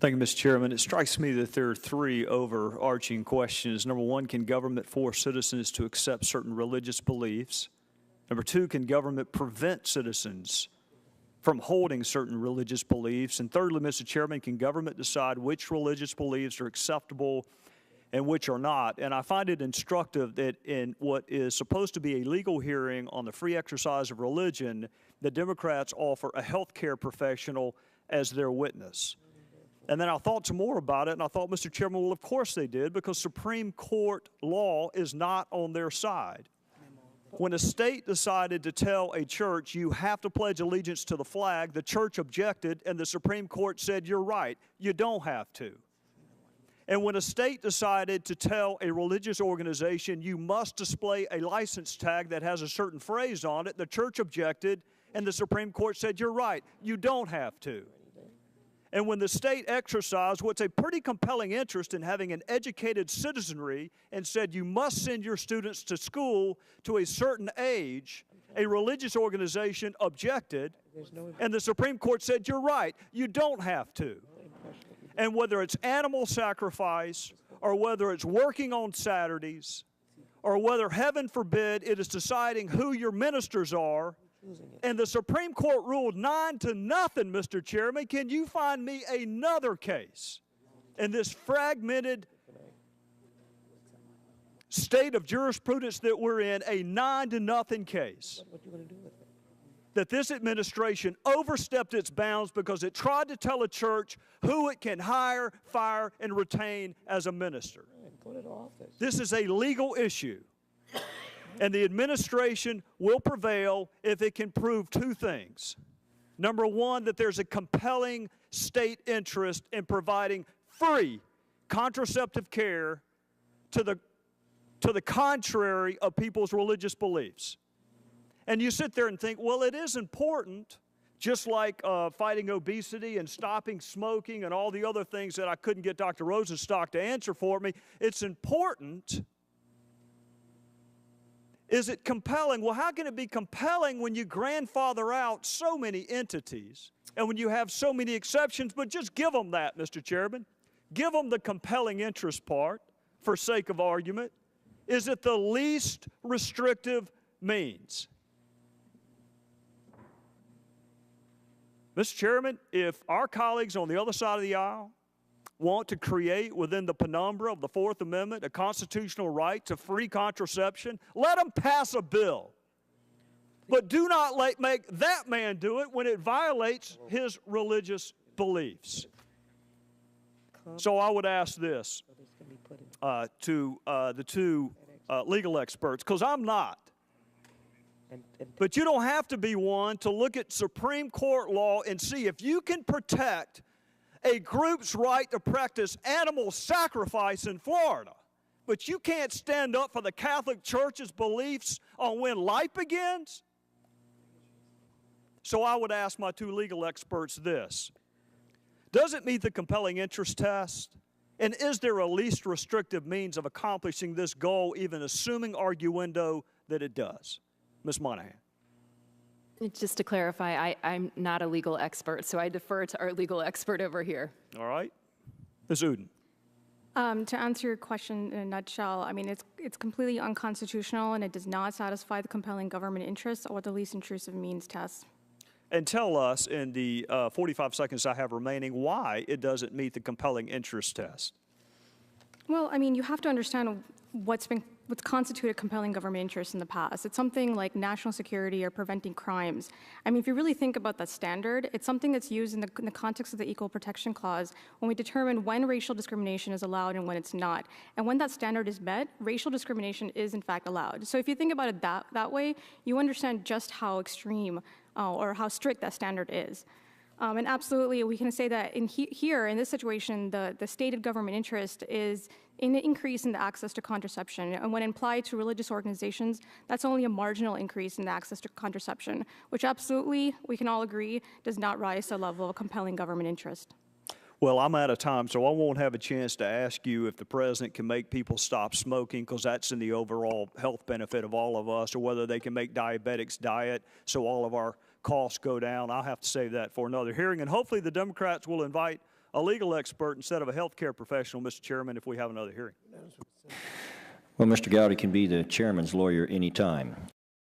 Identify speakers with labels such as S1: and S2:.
S1: Thank you, Mr. Chairman. It strikes me that there are three overarching questions. Number one, can government force citizens to accept certain religious beliefs? Number two, can government prevent citizens from holding certain religious beliefs? And thirdly, Mr. Chairman, can government decide which religious beliefs are acceptable and which are not? And I find it instructive that in what is supposed to be a legal hearing on the free exercise of religion, the Democrats offer a healthcare professional as their witness. And then I thought some more about it, and I thought, Mr. Chairman, well, of course they did, because Supreme Court law is not on their side. When a state decided to tell a church, you have to pledge allegiance to the flag, the church objected, and the Supreme Court said, you're right, you don't have to. And when a state decided to tell a religious organization, you must display a license tag that has a certain phrase on it, the church objected, and the Supreme Court said, you're right, you don't have to. And when the state exercised what's a pretty compelling interest in having an educated citizenry and said you must send your students to school to a certain age, a religious organization objected, and the Supreme Court said, you're right, you don't have to. And whether it's animal sacrifice, or whether it's working on Saturdays, or whether, heaven forbid, it is deciding who your ministers are, and the Supreme Court ruled 9-0, Mr. Chairman. Can you find me another case in this fragmented state of jurisprudence that we're in, a 9-0 case, that this administration overstepped its bounds because it tried to tell a church who it can hire, fire, and retain as a minister? This is a legal issue. And the administration will prevail if it can prove two things. Number one, that there's a compelling state interest in providing free contraceptive care to the contrary of people's religious beliefs. And you sit there and think, well, it is important, just like fighting obesity and stopping smoking and all the other things that I couldn't get Dr. Rosenstock to answer for me. It's important. Is it compelling? Well, how can it be compelling when you grandfather out so many entities and when you have so many exceptions? But just give them that, Mr. Chairman. Give them the compelling interest part for sake of argument. Is it the least restrictive means? Mr. Chairman, if our colleagues on the other side of the aisle want to create within the penumbra of the Fourth Amendment a constitutional right to free contraception, let them pass a bill. But do not make that man do it when it violates his religious beliefs. So I would ask this to the two legal experts, because I'm not. But you don't have to be one to look at Supreme Court law and see if you can protect a group's right to practice animal sacrifice in Florida, but you can't stand up for the Catholic Church's beliefs on when life begins? So I would ask my two legal experts this. Does it meet the compelling interest test? And is there a least restrictive means of accomplishing this goal, even assuming arguendo that it does? Ms. Monahan.
S2: Just to clarify, I'm not a legal expert, so I defer to our legal expert over here.
S1: All right. Ms. Uden.
S3: To answer your question in a nutshell, I mean, it's completely unconstitutional, and it does not satisfy the compelling government interest or the least intrusive means test.
S1: And tell us, in the 45 seconds I have remaining, why it doesn't meet the compelling interest test.
S3: Well, I mean, you have to understand what's constituted compelling government interest in the past. It's something like national security or preventing crimes. I mean, if you really think about that standard, it's something that's used in the context of the Equal Protection Clause when we determine when racial discrimination is allowed and when it's not. And when that standard is met, racial discrimination is in fact allowed. So if you think about it that way, you understand just how extreme or how strict that standard is. And absolutely, we can say that here, in this situation, the stated government interest is in an increase in the access to contraception. And when applied to religious organizations, that's only a marginal increase in the access to contraception, which absolutely, we can all agree, does not rise to the level of compelling government interest.
S1: Well, I'm out of time, so I won't have a chance to ask you if the president can make people stop smoking, because that's in the overall health benefit of all of us, or whether they can make diabetics diet so all of our costs go down. I'll have to save that for another hearing, and hopefully the Democrats will invite a legal expert instead of a healthcare professional, Mr. Chairman, if we have another hearing.
S4: Well, Mr. Gowdy can be the chairman's lawyer anytime.